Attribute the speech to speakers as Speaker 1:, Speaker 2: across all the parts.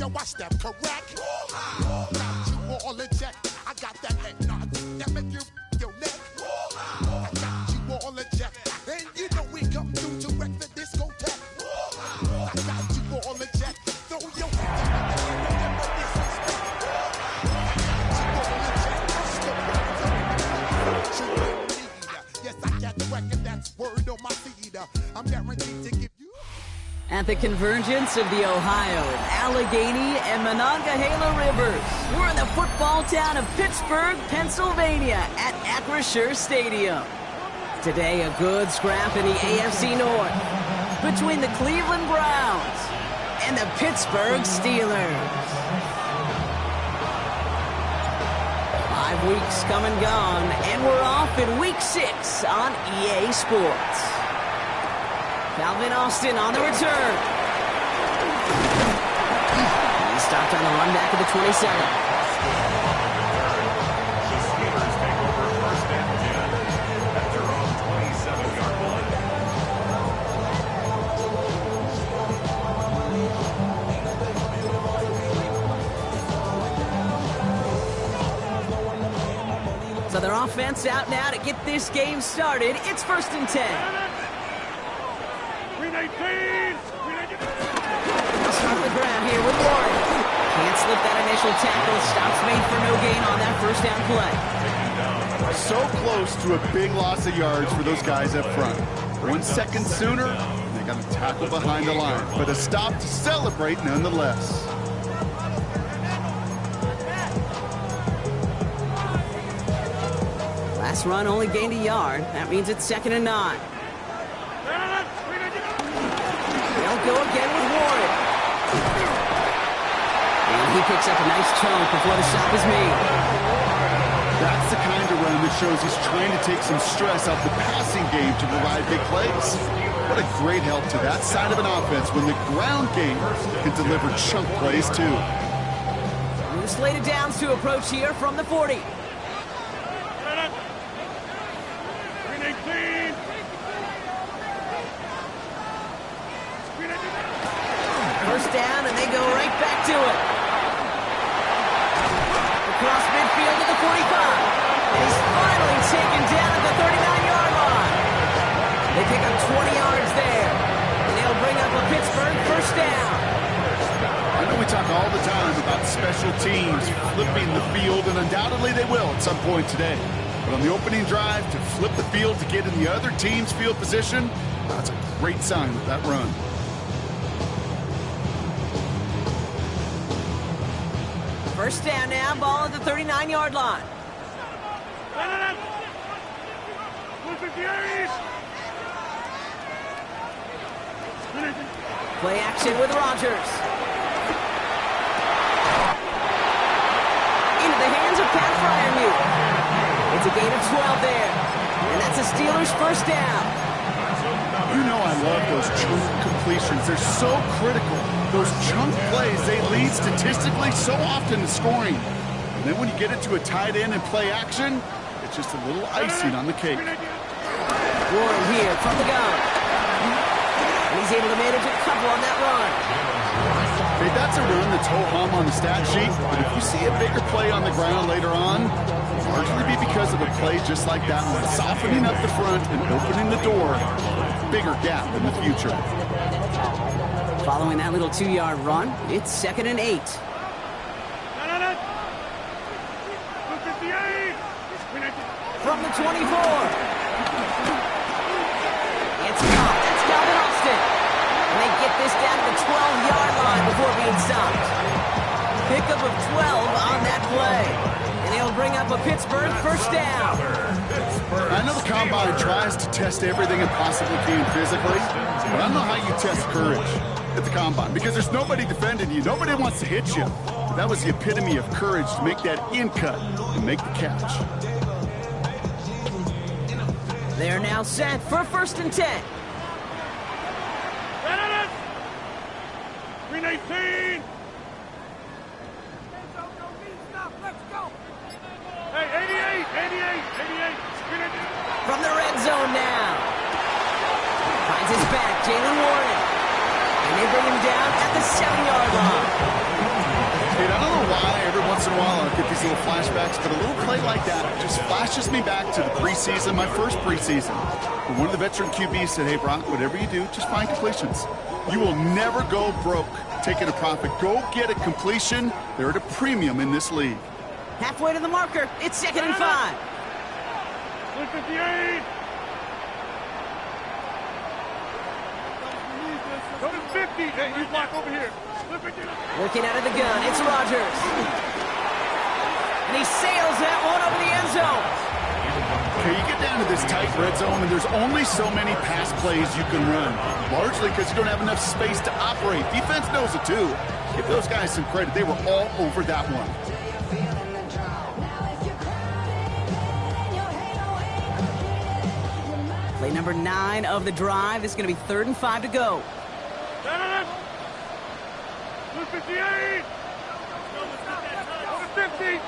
Speaker 1: Yo, watch that, correct? Got you all in check. I got that eggnog that make you your neck. I got you all in check. And you know we come through to wreck the discotheque. I got you all in check. Throw your hands in the air, never disrespect. Yes, I got the record, that's word on my feed. I'm guaranteed to give you.
Speaker 2: At the convergence of the Ohio, Allegheny, and Monongahela Rivers, we're in the football town of Pittsburgh, Pennsylvania at Acrisure Stadium. Today, a good scrap in the AFC North between the Cleveland Browns and the Pittsburgh Steelers. 5 weeks come and gone, and we're off in Week 6 on EA Sports. Calvin Austin on the return. He stopped on the run back at the 27.
Speaker 3: The Steelers take over first and 10 at their own 27-yard line.
Speaker 2: So their offense out now to get this game started. It's first and 10. Start the ground here with Warren. Can't slip that initial tackle. Stops made for no gain on that first down play.
Speaker 4: So close to a big loss of yards for those guys up front. 1 second sooner, they got a tackle behind the line. But a stop to celebrate nonetheless.
Speaker 2: Last run only gained a yard. That means it's 2nd and 9. They'll go again with Warren. And he picks up a nice chunk before the stop is made.
Speaker 4: That's the kind of run that shows he's trying to take some stress off the passing game to provide big plays. What a great help to that side of an offense when the ground game can deliver chunk plays too.
Speaker 2: New slated downs to approach here from the 40. First down, and they go right back to it. Across midfield to the 45. And he's finally taken down at the 39-yard line. They pick up 20 yards there. And they'll bring up a Pittsburgh first down.
Speaker 4: I know we talk all the time about special teams flipping the field, and undoubtedly they will at some point today. But on the opening drive, to flip the field to get in the other team's field position, that's a great sign of that run.
Speaker 2: First down now, ball at the 39-yard line. Play action with Rodgers. Into the hands of Pat Freiermuth. It's a gain of 12 there. And that's a Steelers first down.
Speaker 4: You know I love those chunk completions. They're so critical. Those chunk plays, they lead statistically so often to scoring. And then when you get it to a tight end and play action, it's just a little icing on the cake.
Speaker 2: Warren here from the gun. And he's able to manage a couple on that run.
Speaker 4: Hey, that's a run that's ho-hum on the stat sheet, but if you see a bigger play on the ground later on, it'll largely be because of a play just like that one, softening up the front and opening the door, bigger gap in the future.
Speaker 2: Following that little 2-yard run, it's 2nd and 8. From the 24. It's caught. That's Calvin Austin. And they get this down to the 12-yard line before being stopped. Pickup of 12 on that play. And they'll bring up a Pittsburgh first down.
Speaker 4: I know the Combine tries to test everything it possibly can physically, but I don't know how you test courage at the Combine, because there's nobody defending you. Nobody wants to hit you. But that was the epitome of courage to make that in cut and make the catch.
Speaker 2: They're now set for 1st and 10.
Speaker 5: Green 18. Hey, 88.
Speaker 2: From the red zone now. Finds his back, Jalen Warren. And they bring him down at the 7-yard line.
Speaker 4: little flashbacks, but a little play like that just flashes me back to the preseason, my first preseason. Where one of the veteran QBs said, hey, Brock, whatever you do, just find completions. You will never go broke taking a profit. Go get a completion. They're at a premium in this league.
Speaker 2: Halfway to the marker. It's 2nd and 5.
Speaker 5: 58. Go to 50. Hey, you block over here.
Speaker 2: Working out of the gun. It's Rodgers. And he sails that one over the end zone.
Speaker 4: Okay, you get down to this tight red zone, and there's only so many pass plays you can run, largely because you don't have enough space to operate. Defense knows it, too. Give those guys some credit. They were all over that one.
Speaker 2: Play number 9 of the drive. It's going to be 3rd and 5 to go.
Speaker 5: 58. 50.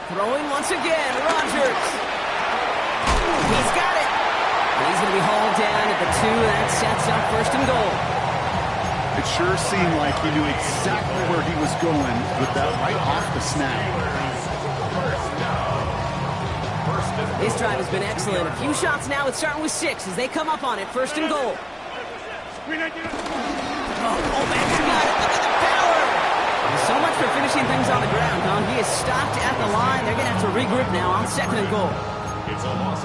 Speaker 2: Throwing once again, Rodgers. He's got it. He's going to be hauled down at the 2. That sets up 1st and goal.
Speaker 4: It sure seemed like he knew exactly where he was going with that right off the snap.
Speaker 2: This drive has been excellent. A few shots now. It's starting with 6 as they come up on it. 1st and goal. Oh, Max got it. Look at the power. So much for finishing things on the ground, huh? He is stopped at the line. They're going to have to regroup now on 2nd and goal.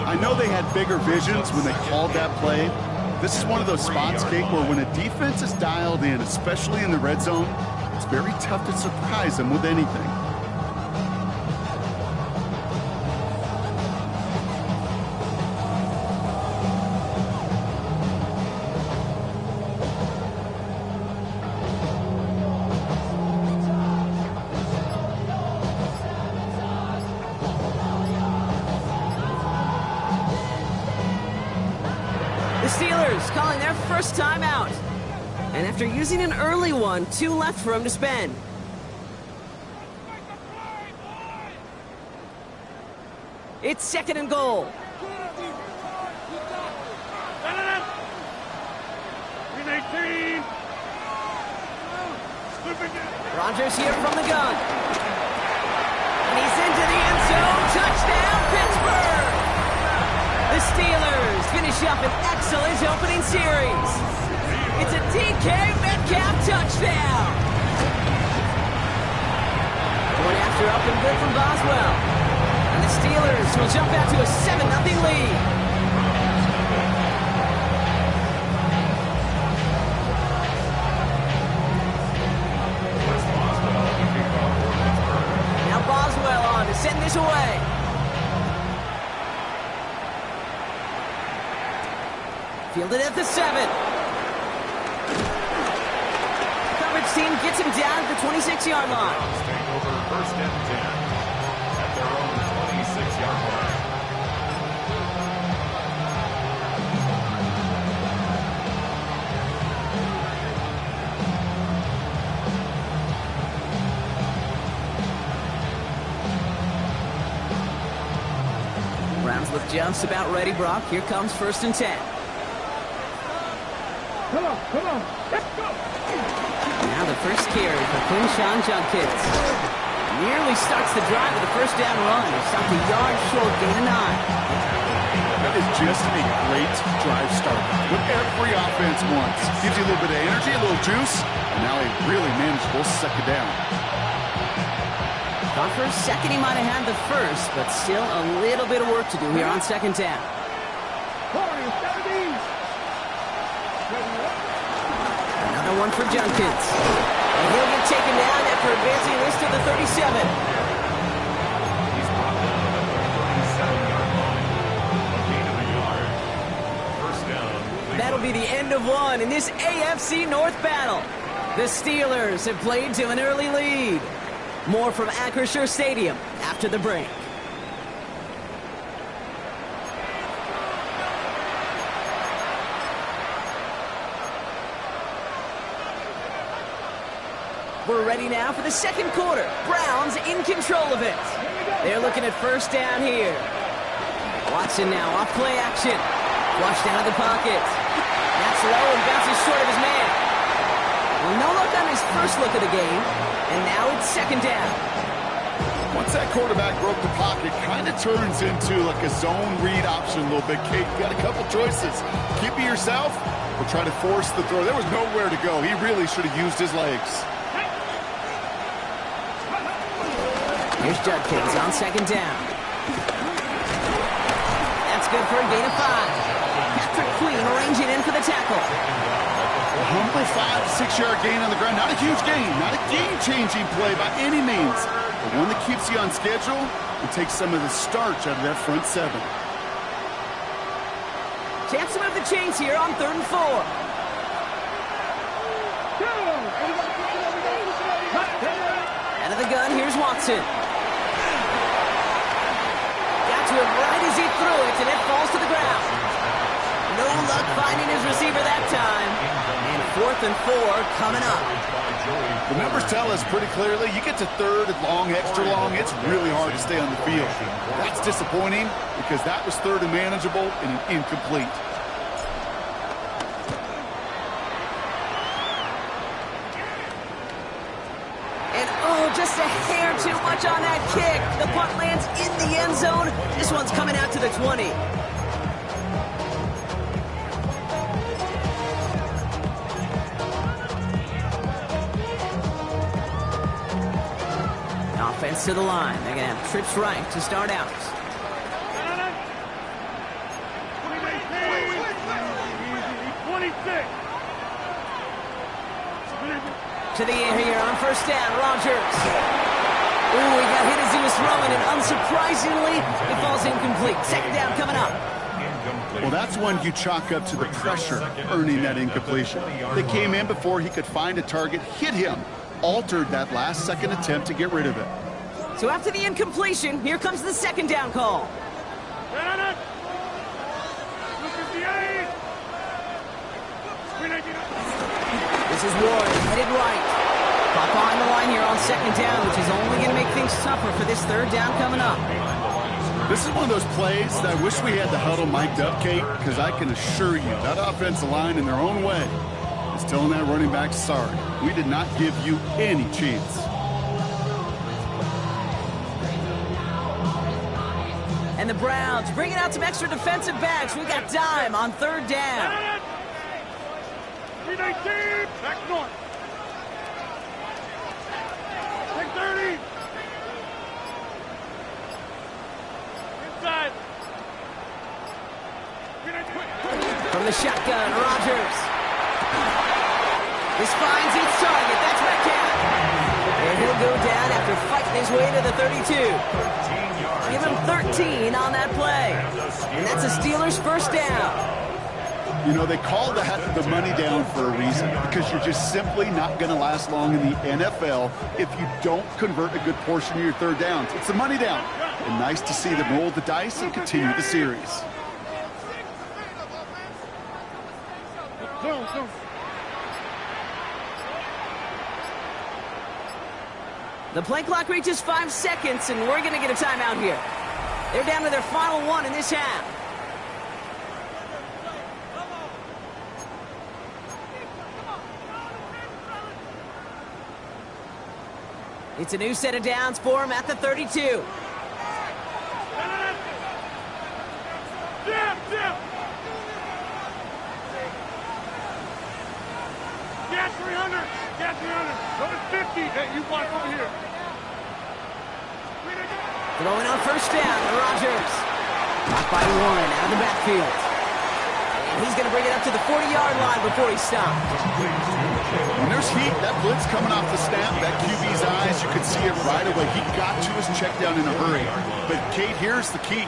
Speaker 4: I know they had bigger visions when they called that play. This is one of those spots, Kate, where when a defense is dialed in, especially in the red zone, it's very tough to surprise them with anything.
Speaker 2: The Steelers calling their first timeout. And after using an early one, 2 left for him to spend. It's 2nd and goal. Rodgers here from the gun. And he's into the end zone. Touchdown, Pittsburgh! The Steelers finish up an excellent opening series. It's a DK Metcalf touchdown. Going after up and good from Boswell. And the Steelers will jump out to a 7-0 lead. Now Boswell on to send this away. Fielded at the 7. Coverage team gets him down at the 26-yard line.
Speaker 3: Take over 1st and 10 at their own 26-yard line.
Speaker 2: Browns look just about ready, Brock. Here comes 1st and 10.
Speaker 5: Come on, let's go.
Speaker 2: Now the first carry for Quinshon Judkins. Nearly starts the drive with a 1st down run. Stopped a yard short, gain of 9.
Speaker 4: That is just a great drive start. What every offense wants. Gives you a little bit of energy, a little juice, and now a really manageable 2nd down.
Speaker 2: Thought for a second he might have had the 1st, but still a little bit of work to do here on 2nd down. Another one for Judkins. And he'll get taken down after advancing this to the 37.
Speaker 3: He's brought down at the 37-yard line. A gain of a yard. 1st down.
Speaker 2: That'll be the end of one in this AFC North battle. The Steelers have played to an early lead. More from Acrisure Stadium after the break. We're ready now for the 2nd quarter. Browns in control of it. They're looking at 1st down here. Watson now off play action. Flushed out of the pocket. That's low and bounces short of his man. Well, no look on his first look of the game, and now it's second down.
Speaker 4: Once that quarterback broke the pocket, kind of turns into like a zone read option a little bit. Kate, you got a couple choices. Keep it yourself or try to force the throw. There was nowhere to go. He really should have used his legs.
Speaker 2: Here's Judkins on second down. That's good for a gain of 5. Patrick Queen arranging in for the tackle.
Speaker 4: A humble 5 to 6 yard gain on the ground. Not a huge gain, not a game-changing play by any means, but one that keeps you on schedule and takes some of the starch out of that front 7.
Speaker 2: Chance to move the chains here on 3rd and 4. Out of the gun, here's Watson. Got to him right as he threw it, and it falls to the ground. No luck finding his receiver that time. And 4th and 4 coming up.
Speaker 4: The numbers tell us pretty clearly, you get to 3rd and long, extra long, it's really hard to stay on the field. That's disappointing because that was 3rd and manageable and an incomplete.
Speaker 2: And oh, just a hair too much on that kick. The punt lands in the end zone. This one's coming out to the 20. Offense to the line. They're going to have trips right to start out. To the air here on first down, Rodgers. Ooh, he got hit as he was throwing, and unsurprisingly, it falls incomplete. Second down coming up.
Speaker 4: Well, that's one you chalk up to the pressure earning that incompletion. They came in before he could find a target, hit him, altered that last-second attempt to get rid of it.
Speaker 2: So after the incompletion, here comes the second down call. This is Ward, headed right. Clock behind the line here on second down, which is only going to make things tougher for this 3rd down coming up.
Speaker 4: This is one of those plays that I wish we had the huddle mic'd up, Kate, because I can assure you that offensive line in their own way is telling that running back, sorry, we did not give you any chance.
Speaker 2: And the Browns bringing out some extra defensive backs. We got dime on 3rd down.
Speaker 5: 319, back north. 630. Inside.
Speaker 2: From the shotgun, Rodgers. This finds its target. That's Metcalf. And he'll go down after fighting his way to the 32. Give him 13 on that play. And that's a Steelers first down.
Speaker 4: You know, they call that the money down for a reason, because you're just simply not going to last long in the NFL if you don't convert a good portion of your 3rd downs. It's the money down. And nice to see them roll the dice and continue the series.
Speaker 2: The play clock reaches 5 seconds, and we're going to get a timeout here. They're down to their final one in this half. It's a new set of downs for him at the 32.
Speaker 5: Jim! Gas 300! Gas 300! Go to 50! Hey, you block over here.
Speaker 2: Throwing on first down, Rodgers. Caught by 1 out of the backfield. And he's going to bring it up to the 40-yard line before he stops.
Speaker 4: When there's heat, that blitz coming off the snap, that QB's eyes, you could see it right away. He got to his check down in a hurry. But, Kate, here's the key.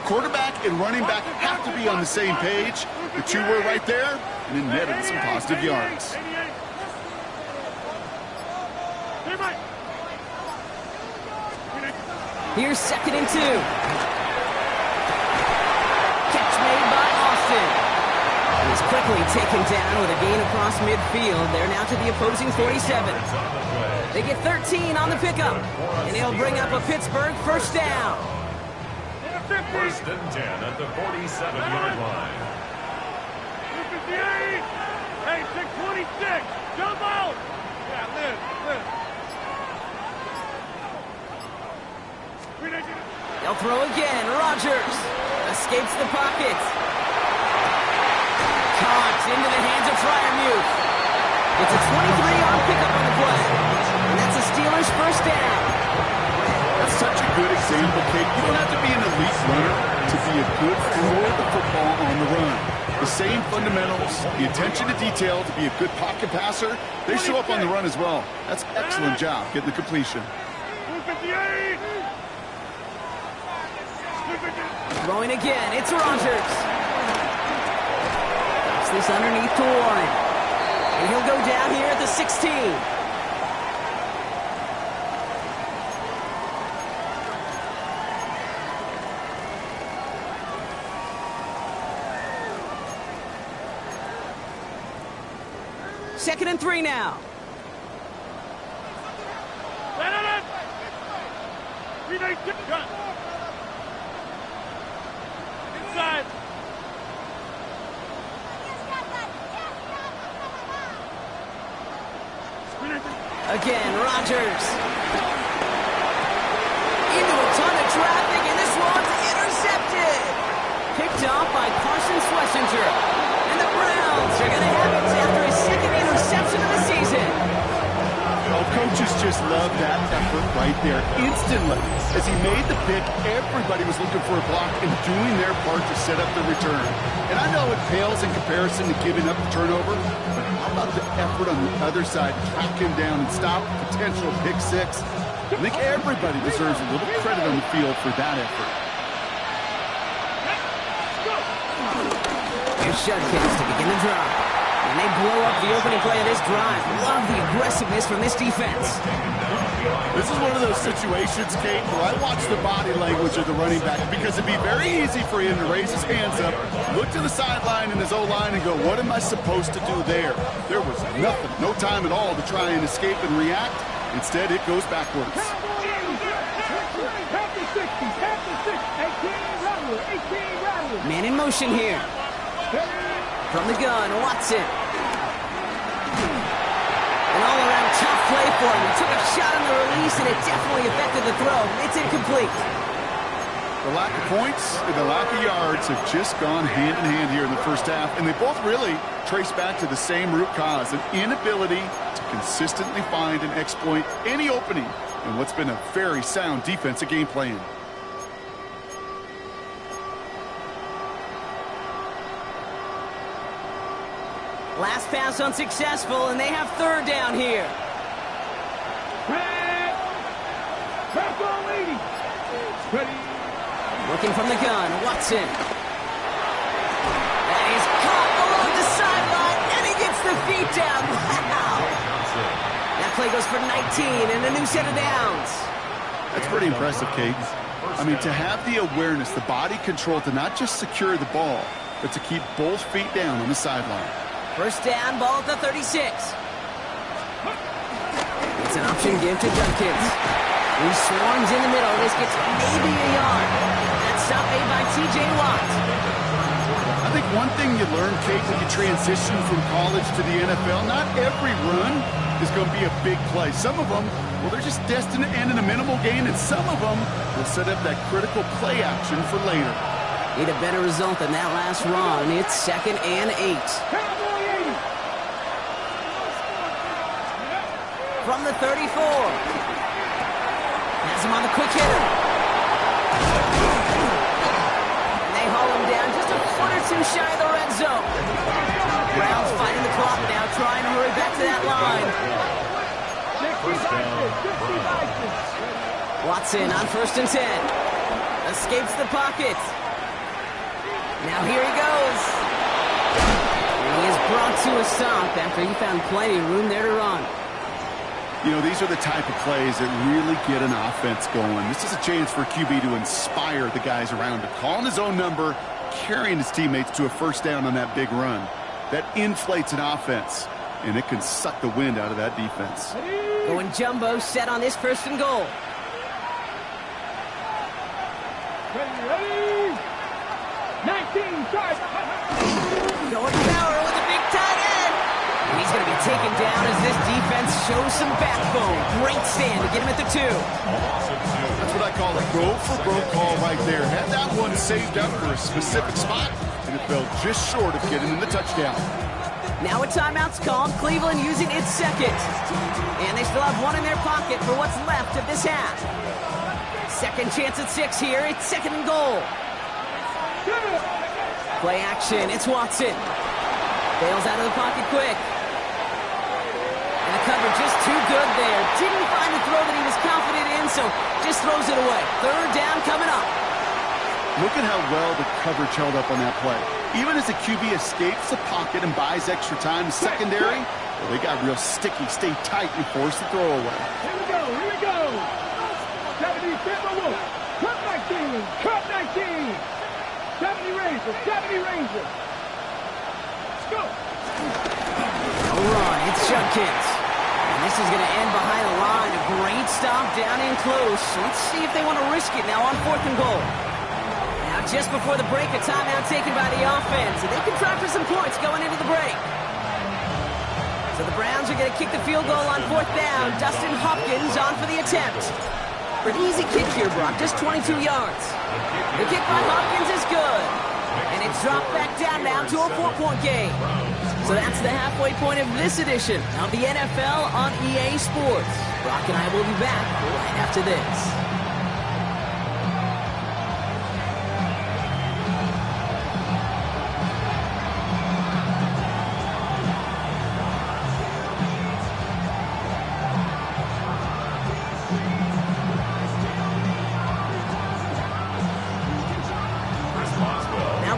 Speaker 4: Quarterback and running back have to be on the same page. The two were right there, and it netted some positive yards.
Speaker 2: Here's 2nd and 2. Catch made by Austin. He's quickly taken down with a gain across midfield. They're now to the opposing 47. They get 13 on the pickup, and he'll bring up a Pittsburgh first down.
Speaker 3: 1st and 10 at the 47-yard line.
Speaker 5: 258! Hey, 626! Jump out!
Speaker 2: Escapes the pocket. Caught into the hands of Freiermuth. It's a 23-yard pickup on the play. And that's a Steelers first down.
Speaker 4: That's such a good example, Kate. You don't have to be an elite runner to be a good thrower of the football on the run. The same fundamentals, the attention to detail to be a good pocket passer, they show up on the run as well. That's an excellent job getting the completion.
Speaker 5: 258.
Speaker 2: Throwing again, it's Rodgers. Drops this underneath to Warren. And he'll go down here at the 16. Second and 3 now.
Speaker 5: Inside.
Speaker 2: Again, Rodgers. Into a ton of traffic, and this one's intercepted. Picked off by Carson Schlesinger. And the Browns are going to have it after his second interception of the season.
Speaker 4: Oh, coaches just love that effort right there. Instantly, as he made the pick, everybody was looking for a block and doing their part to set up the return. And I know it pales in comparison to giving up the turnover, but how about the effort on the other side to track him down and stop potential pick six? I think everybody deserves a little credit on the field for that effort.
Speaker 2: Here's Judkins to begin the drive. And they blow up the opening play of this drive. Love the aggressiveness from this defense.
Speaker 4: This is one of those situations, Kate, where I watch the body language of the running back because it'd be very easy for him to raise his hands up, look to the sideline in his O-line and go, what am I supposed to do there? There was nothing, no time at all to try and escape and react. Instead, it goes backwards.
Speaker 2: Man in motion here. From the gun, Watson. An all-around tough play for him. He took a shot on the release, and it definitely affected the throw. It's incomplete.
Speaker 4: The lack of points and the lack of yards have just gone hand in hand here in the first half, and they both really trace back to the same root cause, an inability to consistently find and exploit any opening in what's been a very sound defensive game plan.
Speaker 2: Last pass unsuccessful, and they have third down here. Looking from the gun, Watson. And he's caught along the sideline, and he gets the feet down. Wow! That play goes for 19 and a new set of downs.
Speaker 4: That's pretty impressive, Kate. I mean, to have the awareness, the body control to not just secure the ball, but to keep both feet down on the sideline.
Speaker 2: First down, ball at the 36. It's an option give to Judkins. He swarms in the middle. This gets maybe a yard. That stop made by T.J. Watt.
Speaker 4: I think one thing you learn, Kate, when you transition from college to the NFL, not every run is going to be a big play. Some of them, well, they're just destined to end in a minimal gain, and some of them will set up that critical play action for later.
Speaker 2: Need a better result than that last run. It's 2nd and 8. From the 34. Has him on the quick hitter. And they haul him down just a foot or two shy of the red zone. Browns fighting the clock now, trying to hurry back to that line. Watson on 1st and 10. Escapes the pocket. Now here he goes. And he is brought to a stop after he found plenty of room there to run.
Speaker 4: You know, these are the type of plays that really get an offense going. This is a chance for QB to inspire the guys around him. Calling his own number, carrying his teammates to a first down on that big run. That inflates an offense, and it can suck the wind out of that defense.
Speaker 2: Going jumbo set on this 1st and goal.
Speaker 5: Ready? 19, start.
Speaker 2: Going power with a big tight end. And he's going to be taken down as this defense shows some backbone. Great stand to get him at the 2.
Speaker 4: That's what I call a go-for-broke call right there. Had that one saved up for a specific spot, and it fell just short of getting in the touchdown.
Speaker 2: Now a timeout's called. Cleveland using its second. And they still have one in their pocket for what's left of this half. Second chance at 6 here. It's 2nd and goal. Play action. It's Watson. Bails out of the pocket quick. And the cover just too good there. Didn't find the throw that he was confident in, so just throws it away. 3rd down coming up.
Speaker 4: Look at how well the coverage held up on that play. Even as the QB escapes the pocket and buys extra time secondary, well, they got real sticky, stay tight, and force the throw away.
Speaker 5: Here we go. 70 Timberwolves. Cut 19. Cut 19. 70 Rangers. 70 Rangers. Let's go.
Speaker 2: All right, it's Judkins. And this is going to end behind the line. A great stop down in close. Let's see if they want to risk it now on 4th and goal. Now, just before the break, a timeout taken by the offense. And they can try for some points going into the break. So the Browns are going to kick the field goal on 4th down. Dustin Hopkins on for the attempt. Pretty easy kick here, Brock. Just 22 yards. The kick by Hopkins is good. And it's dropped back down now to a 4-point game. So that's the halfway point of this edition of the NFL on EA Sports. Brock and I will be back right after this.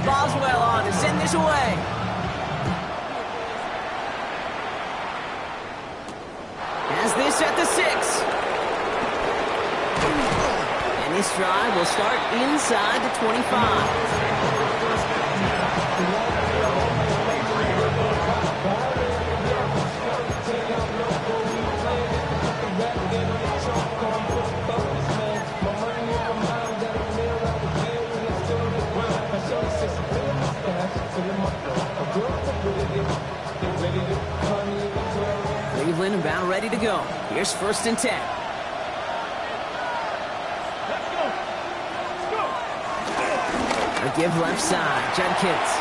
Speaker 2: Boswell on to send this away. Has this at the 6. And this drive will start inside the 25. Cleveland about ready to go. Here's 1st and 10.
Speaker 5: Let's go.
Speaker 2: A give left side. Judkins.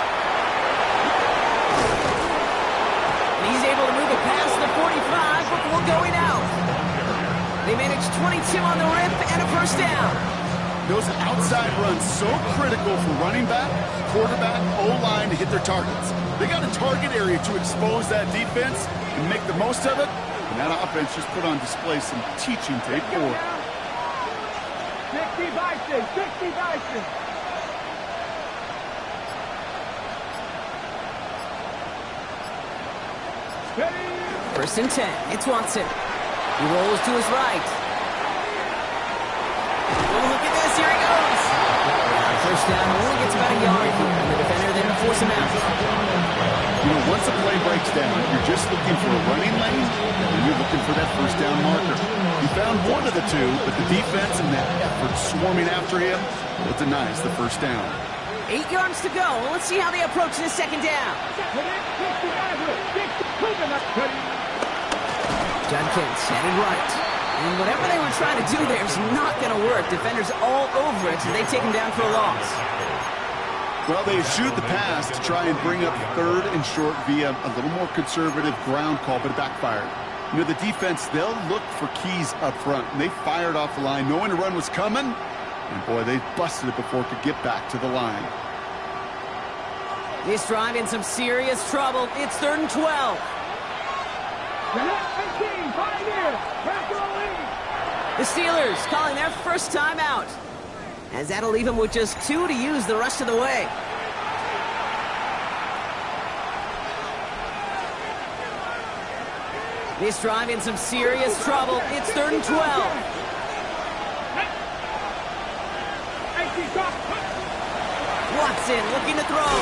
Speaker 2: And he's able to move it past the 45 before going out. They managed 22 on the rip and a 1st down.
Speaker 4: Those outside runs so critical for running back, quarterback, O-line to hit their targets. They got a target area to expose that defense and make the most of it. And that offense just put on display some teaching tape for it.
Speaker 5: 60 Bison. 60 Bison. Steady.
Speaker 2: 1st and 10. It's Watson. He rolls to his right. Oh, look at this. Here he goes. 1st down. Only gets about a yard here. And the defender then force him out.
Speaker 4: You know, once a play breaks down, you're just looking for a running lane, and you're looking for that 1st down marker. He found one of the two, but the defense and that effort swarming after him, well, denies the 1st down.
Speaker 2: 8 yards to go. Let's see how they approach this 2nd down. Judkins headed right. And whatever they were trying to do there is not going to work. Defenders all over it, so they take him down for a loss.
Speaker 4: Well, they eschewed the pass to try and bring up 3rd and short via a little more conservative ground call, but it backfired. You know, the defense, they'll look for keys up front, and they fired off the line knowing the run was coming, and boy, they busted it before it could get back to the line.
Speaker 2: This drive in some serious trouble. It's 3rd and 12. The Steelers calling their 1st time out, as that'll leave them with just 2 to use the rest of the way. This drive in some serious trouble. It's 3rd and 12. Watson looking to throw.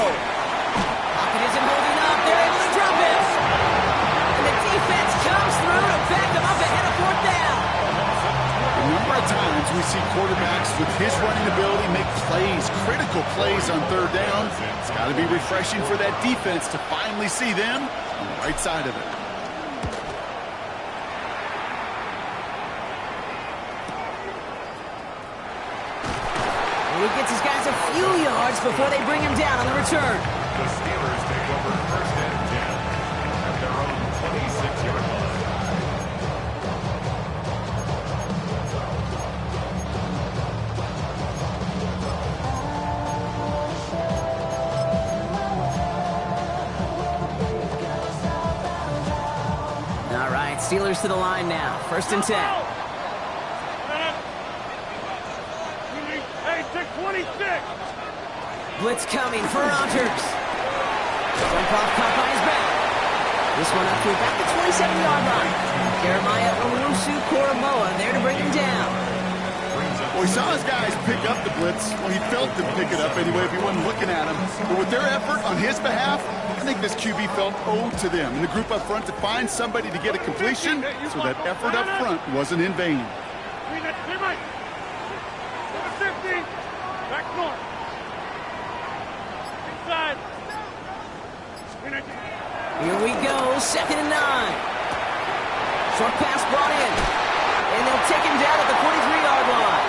Speaker 2: Pocket isn't holding up. They're able to drop it. And the defense comes through to back them up ahead of 4th down.
Speaker 4: A number of times we see quarterbacks with his running ability make plays, critical plays on 3rd down. It's got to be refreshing for that defense to finally see them on the right side of it.
Speaker 2: And he gets his guys a few yards before they bring him down on the return.
Speaker 3: The Steelers take over first and 10 at their own 26-yard line.
Speaker 2: All right, Steelers to the line now. First and 10.
Speaker 5: Hey, 626.
Speaker 2: Blitz coming for Rodgers. Jump off caught by his back. This one up to about the 27-yard line. Jeremiah Owusu-Koramoah there to bring him down.
Speaker 4: Well, he saw his guys pick up the blitz. Well, he felt them pick it up anyway if he wasn't looking at him. But with their effort on his behalf, I think this QB felt owed to them and the group up front to find somebody to get a completion, so that effort up front wasn't in vain.
Speaker 5: 50. Back north. Inside.
Speaker 2: Here we go, 2nd and 9. Short pass brought in. And they'll take him down at the 43-yard line.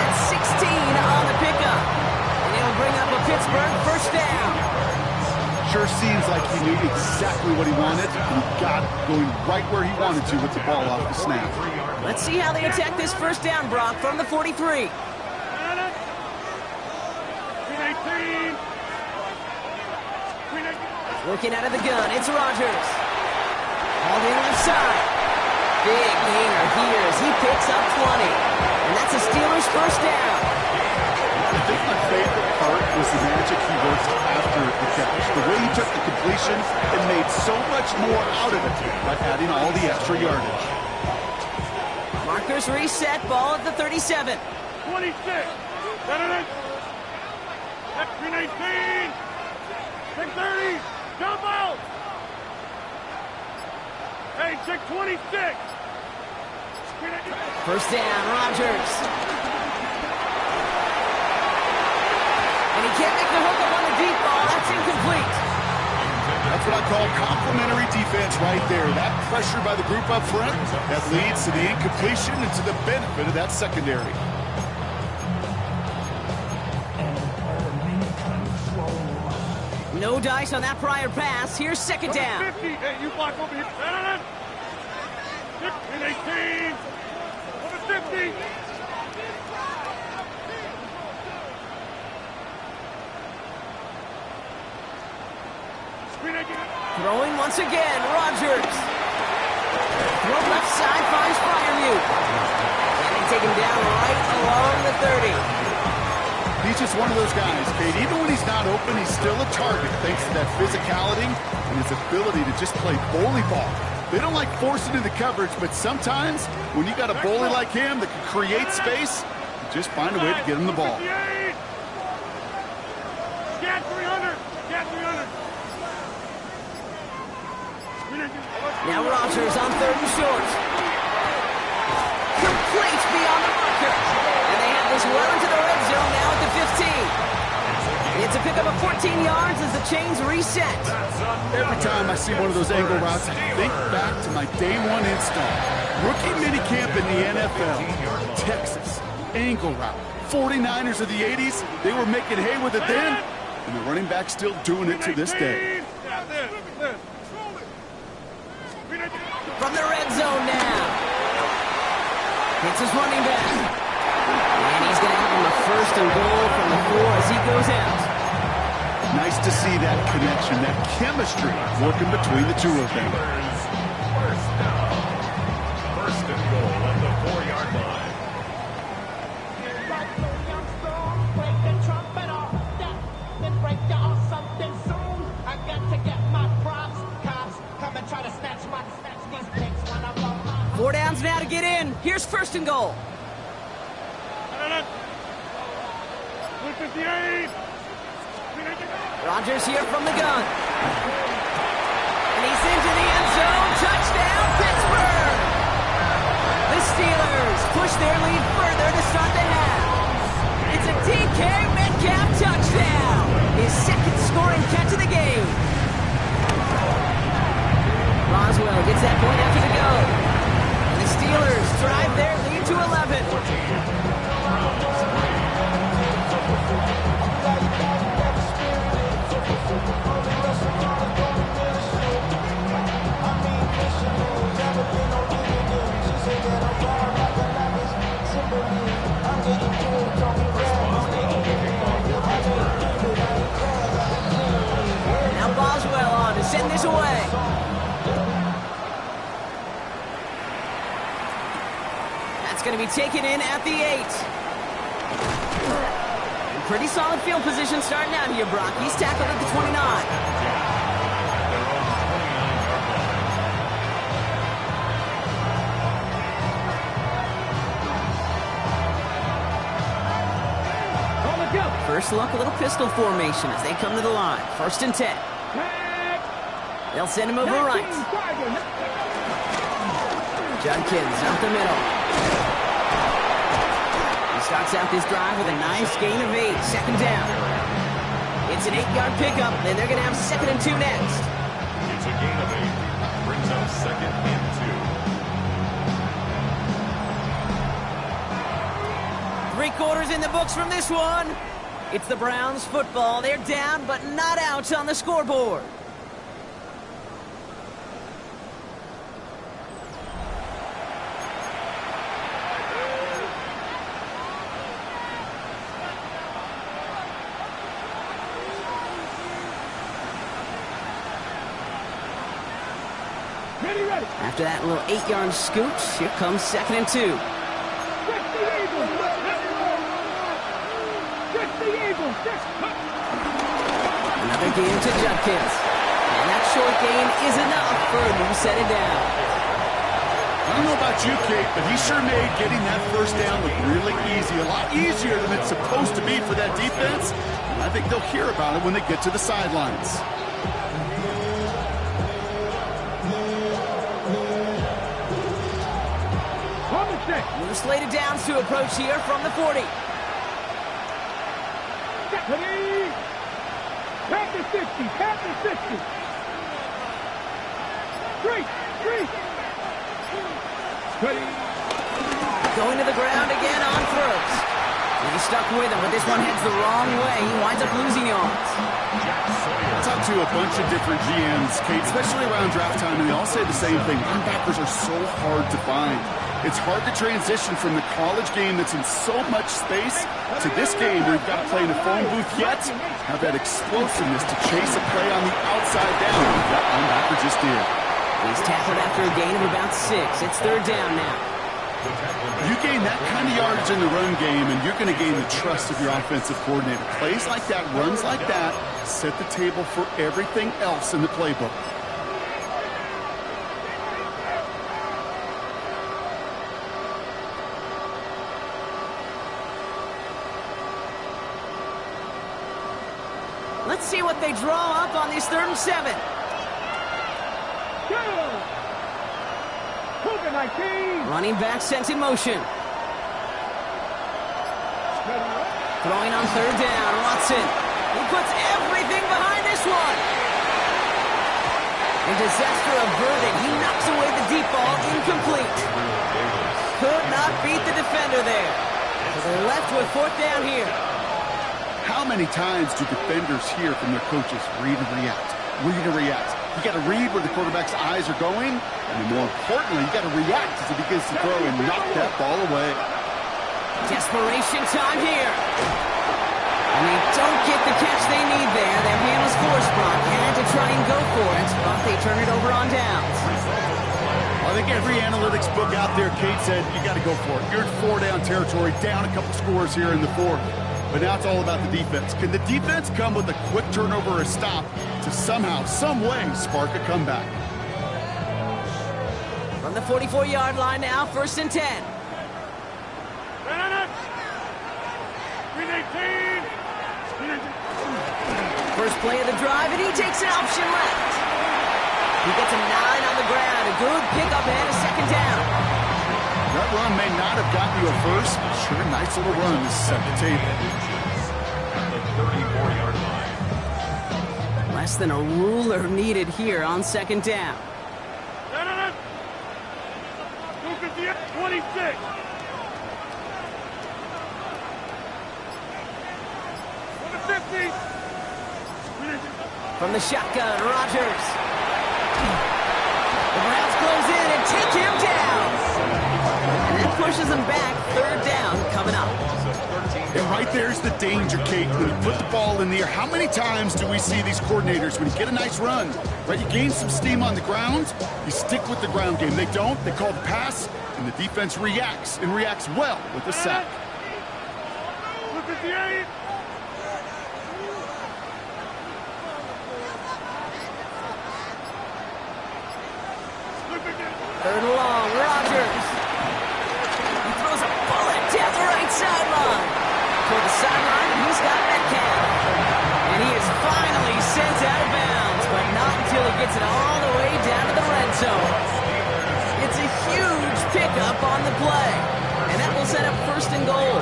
Speaker 2: That's 16 on the pickup. And it'll bring up a Pittsburgh first down.
Speaker 4: Sure seems like he knew exactly what he wanted, and he got it going right where he wanted to with the ball off the snap.
Speaker 2: Let's see how they attack this first down, Brock, from the 43.
Speaker 5: 18.
Speaker 2: Looking out of the gun, it's Rodgers. Hauled in left side. Big gainer here as he picks up 20. And that's a Steelers first down.
Speaker 4: I think my favorite part was the magic he worked after the catch. The way he took the completion and made so much more out of it by adding all the extra yardage.
Speaker 2: Markers reset, ball at the 37.
Speaker 5: 26. That's 18. 630. Jump out. Hey, 626.
Speaker 2: First down, Rodgers. And he can't make the hook up on the deep ball. That's incomplete.
Speaker 4: That's what I call complimentary defense right there. That pressure by the group up front, that leads to the incompletion and to the benefit of that secondary.
Speaker 2: No dice on that prior pass. Here's 2nd down.
Speaker 5: 50. Hey, you block over here. 18. Over 50.
Speaker 2: Throwing once again, Rodgers. Throw left side finds Freiermuth. And they take him down right along the 30.
Speaker 4: He's just one of those guys, Kate. Even when he's not open, he's still a target thanks to that physicality and his ability to just play bully ball. They don't like forcing into coverage, but sometimes when you got a bully like him that can create space, you just find a way to get him the ball.
Speaker 5: Get 300. Get 300.
Speaker 2: Now Rodgers on 3rd and short. Complete beyond the marker. And they have this well into the red zone now at the 15. It's a pickup of 14 yards as the chains reset.
Speaker 4: Every time I see one of those angle routes, I think back to my day one install. Rookie minicamp in the NFL. Texas, angle route. 49ers of the 80s, they were making hay with it then, and the running back still doing it to this day.
Speaker 2: From the red zone now. Hits his running back. And he's going to have him a 1st and goal from the 4 as he goes out.
Speaker 4: Nice to see that connection, that chemistry working between the two of them.
Speaker 3: First down. 1st and goal at the 4-yard line.
Speaker 2: Four downs now to get in. Here's 1st and goal.
Speaker 5: 158.
Speaker 2: Rodgers here from the gun. And he's into the end zone. Touchdown, Pittsburgh! The Steelers push their lead further to start the half. It's a DK Metcalf touchdown. His 2nd scoring catch of the game. Roswell gets that point after the go. And the Steelers drive their lead to 11. It's going to be taken in at the 8. And pretty solid field position starting out here, Brock. He's tackled at the 29. First look, a little pistol formation as they come to the line. 1st and 10. They'll send him over right. Judkins up the middle. He starts out this drive with a nice gain of 8. 2nd down. It's an 8-yard pickup, and they're going to have 2nd and 2 next.
Speaker 3: It's a gain of 8. Brings up 2nd and 2.
Speaker 2: 3 quarters in the books from this one. It's the Browns football. They're down, but not out on the scoreboard.
Speaker 5: Ready.
Speaker 2: After that little 8-yard scooch, here comes 2nd and 2. Another gain to Judkins. And that short gain is enough for him to set it down.
Speaker 4: I don't know about you, Kate, but he sure made getting that 1st down look really easy. A lot easier than it's supposed to be for that defense. And I think they'll hear about it when they get to the sidelines.
Speaker 2: We're slated downs to approach here from the 40.
Speaker 5: Panther 50. Straight.
Speaker 2: Going to the ground again on throws. He's stuck with him, but this one heads the wrong way. He winds up losing yards.
Speaker 4: I talked to a bunch of different GMs, Kate, especially around draft time, and they all say the same thing. Linebackers are so hard to find. It's hard to transition from the college game that's in so much space to this game where you've got to play in a phone booth yet have that explosiveness to chase a play on the outside down. That linebacker just did.
Speaker 2: He's tackled after a gain of about 6. It's 3rd down now.
Speaker 4: You gain that kind of yardage in the run game, and you're going to gain the trust of your offensive coordinator. Plays like that, runs like that, set the table for everything else in the playbook.
Speaker 2: Let's see what they draw up on this 3rd and 7. Running back sent in motion. Throwing on 3rd down, Watson. He puts everything behind this one. And disaster averted. He knocks away the deep ball, incomplete. Could not beat the defender there. So they're left with 4th down here.
Speaker 4: How many times do defenders hear from their coaches, read and react, read and react? You got to read where the quarterback's eyes are going, and more importantly, you got to react as he begins to throw and knock that ball away.
Speaker 2: Desperation time here. And they don't get the catch they need there. Their hand was forced, Brock. Had to try and go for it, but they turn it over on downs.
Speaker 4: I think every analytics book out there, Kate, said you got to go for it. You're in 4-down territory, down a couple scores here in the 4th. But now it's all about the defense. Can the defense come with a quick turnover or a stop to somehow, some way, spark a comeback?
Speaker 2: From the 44-yard line now, 1st and 10. First play of the drive, and he takes an option left. He gets a 9 on the ground. A good pickup and a 2nd down.
Speaker 4: That run may not have gotten you a first, but sure, nice little run to set the table.
Speaker 3: At the 34-yard line.
Speaker 2: Less than a ruler needed here on 2nd down.
Speaker 5: 26.
Speaker 2: From the shotgun, Rodgers. The Browns close in and take him down. And that pushes them back. 3rd down coming up.
Speaker 4: And right right there's the danger, Kate. When you put the ball in the air, how many times do we see these coordinators, when you get a nice run, right, you gain some steam on the ground, you stick with the ground game. They don't, they call the pass, and the defense reacts, and reacts well with a sack.
Speaker 5: Look at the 8.
Speaker 2: Third and long, Rodgers. He throws a bullet down the right sideline. Toward the sideline, he's got Metcalf. And he is finally sent out of bounds, but not until he gets it all the way down to the red zone. It's a huge pickup on the play, and that will set up first and goal.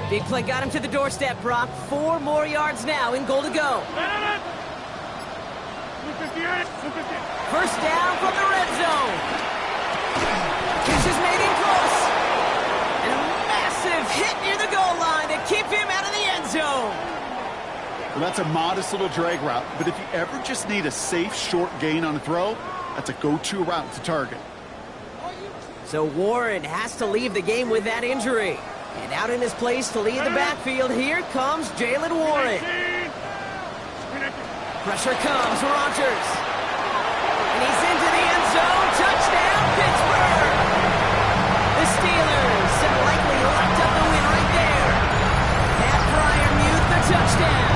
Speaker 2: Big play got him to the doorstep, Brock. 4 more yards now in goal to go. First down from the red zone. Catch is made in close. And a massive hit near the goal line to keep him out of the end zone.
Speaker 4: Well, that's a modest little drag route, but if you ever just need a safe, short gain on a throw, that's a go-to route to target.
Speaker 2: So Warren has to leave the game with that injury. And out in his place to lead the backfield, here comes Jaylen Warren. Pressure comes, Rodgers. And he's into the end zone. Touchdown, Pittsburgh! The Steelers have likely locked up the win right there. Pat Freiermuth, the touchdown.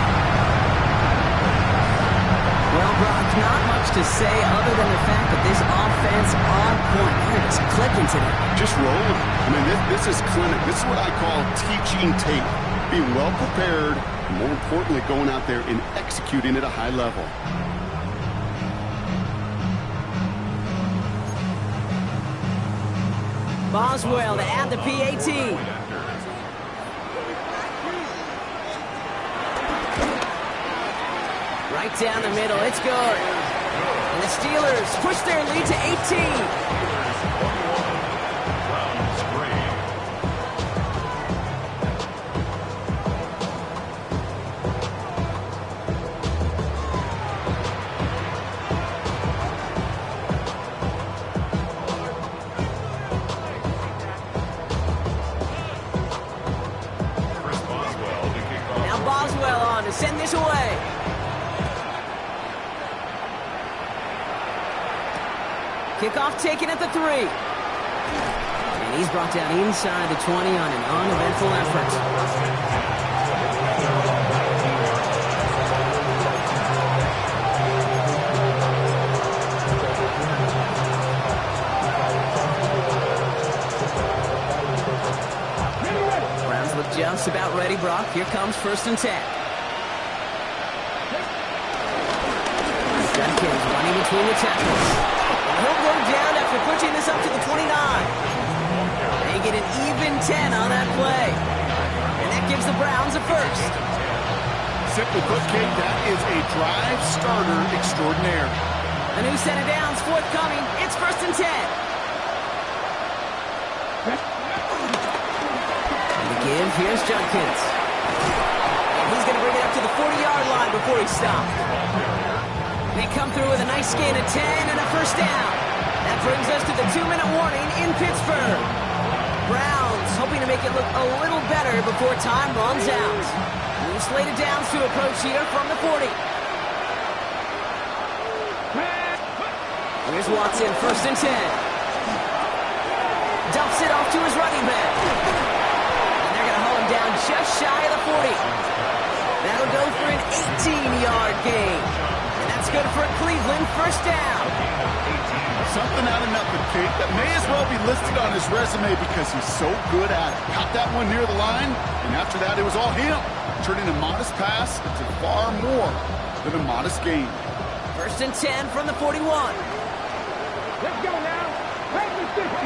Speaker 2: Well, Brock, not much to say other than the fact that this offense on point. They're just clicking today.
Speaker 4: Just rolling. I mean, this is clinic. This is what I call teaching tape. Being well prepared, and more importantly, going out there and executing at a high level.
Speaker 2: Boswell to add the PAT. Right down the middle, it's good. And the Steelers push their lead to 18. Now Boswell on to send this away. Kickoff taken at the 3. And he's brought down inside the 20 on an uneventful effort. Browns look just about ready, Brock. Here comes 1st and 10. Jenkins running between the tackles. He'll go down after pushing this up to the 29. They get an even 10 on that play. And that gives the Browns a first.
Speaker 4: Simply put, Kate, that is a drive starter extraordinaire.
Speaker 2: A new set of downs forthcoming. It's 1st and 10. And the give, here's Jenkins. And he's going to bring it up to the 40-yard line before he stops. They come through with a nice gain of 10 and a first down. That brings us to the 2-minute warning in Pittsburgh. Browns hoping to make it look a little better before time runs out. New slated downs to approach here from the 40. Here's Watson, 1st and 10. Dumps it off to his running back. And they're going to haul him down just shy of the 40. That'll go for an 18-yard gain. That's good for a Cleveland first down.
Speaker 4: Something out of nothing, Kate. That may as well be listed on his resume because he's so good at it. Caught that one near the line, and after that, it was all him. Turning a modest pass into far more than a modest gain.
Speaker 2: 1st and 10 from the 41.
Speaker 5: Let's go now. Take the 60.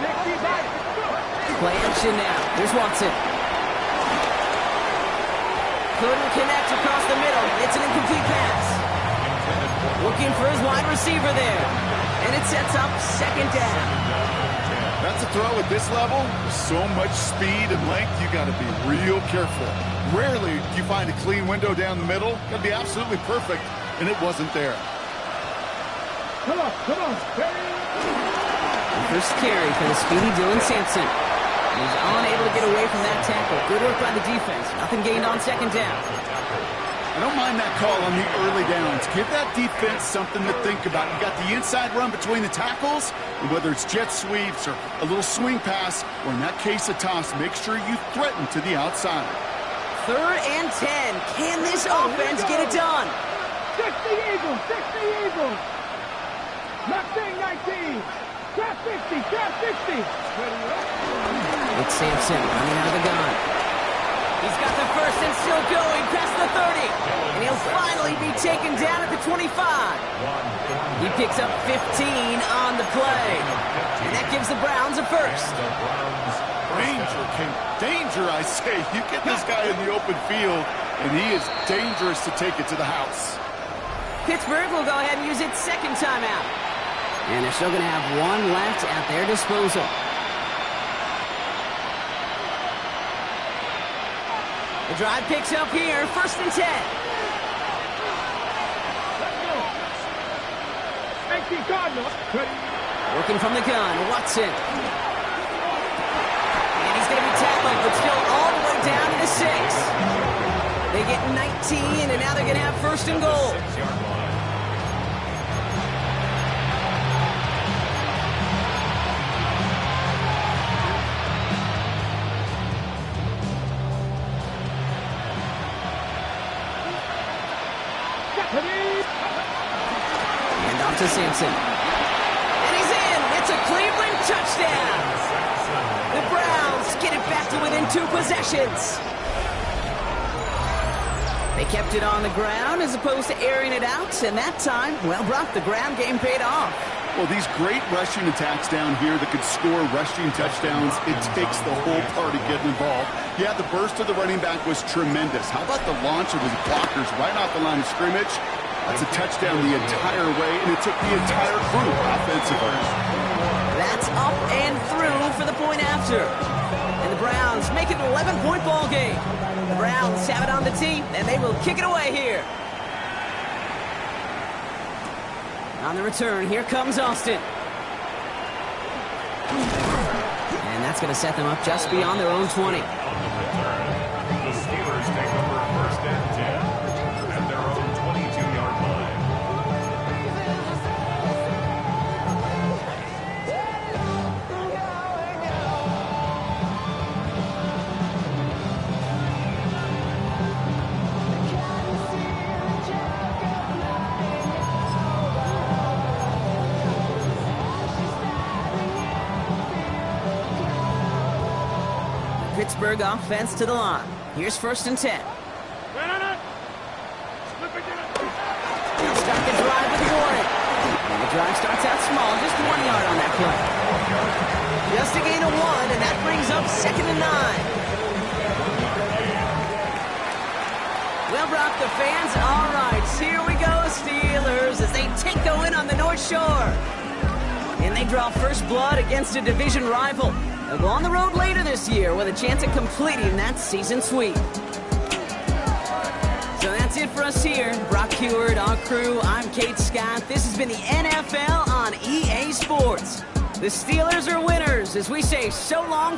Speaker 5: Next year back.
Speaker 2: Play action now. Here's Watson. Couldn't connect across the middle. It's an incomplete pass. Looking for his wide receiver there. And it sets up 2nd down.
Speaker 4: That's a throw at this level. With so much speed and length, you got to be real careful. Rarely do you find a clean window down the middle. Got to be absolutely perfect, and it wasn't there.
Speaker 5: Come on.
Speaker 2: First carry for the speedy Dylan Sampson. He's unable to get away from that tackle. Good work by the defense. Nothing gained on second down.
Speaker 4: I don't mind that call on the early downs. Give that defense something to think about. You got the inside run between the tackles, and whether it's jet sweeps or a little swing pass, or in that case a toss, make sure you threaten to the outside.
Speaker 2: 3rd and 10. Can this offense get it done?
Speaker 5: 60 Eagles. Not saying 19. Trap 60.
Speaker 2: It's Sampson running out of the gun. He's got the first and still going past the 30. And he'll finally be taken down at the 25. He picks up 15 on the play. And that gives the Browns a first.
Speaker 4: Danger, King. Danger, I say. You get this guy in the open field, and he is dangerous to take it to the house.
Speaker 2: Pittsburgh will go ahead and use its second timeout. And they're still going to have one left at their disposal. The drive picks up here, 1st and 10.
Speaker 5: Let's go. 19 Cardinals.
Speaker 2: Working from the gun, Watson. And he's going to be tackled, but still all the way down to the 6. They get 19, and now they're going to have 1st and goal. And off to Sampson. And he's in. It's a Cleveland touchdown. The Browns get it back to within 2 possessions. They kept it on the ground as opposed to airing it out. And that time, well, Brock, the ground game paid off.
Speaker 4: Well, these great rushing attacks down here that could score rushing touchdowns, it takes the whole party getting involved. Yeah, the burst of the running back was tremendous. How about the launch of his blockers right off the line of scrimmage? That's a touchdown the entire way, and it took the entire crew offensively.
Speaker 2: That's up and through for the point after. And the Browns make it an 11-point ball game. The Browns have it on the tee, and they will kick it away here. On the return, here comes Austin. And that's going to set them up just beyond their own 20.
Speaker 3: The Steelers take over 1st and 10 at their own 22-yard line.
Speaker 2: Pittsburgh offense to the line. Here's 1st and 10. They'll start the drive with a warning. And the drive starts out small, just 1 yard on that play. Just a gain of 1, and that brings up 2nd and 9. Well, Brock, the fans, all right, here we go, Steelers, as they take the win on the North Shore. And they draw first blood against a division rival. They'll go on the road later this year with a chance at completing that season sweep. So that's it for us here. Brock Huard, our crew, I'm Kate Scott. This has been the NFL on EA Sports. The Steelers are winners as we say so long from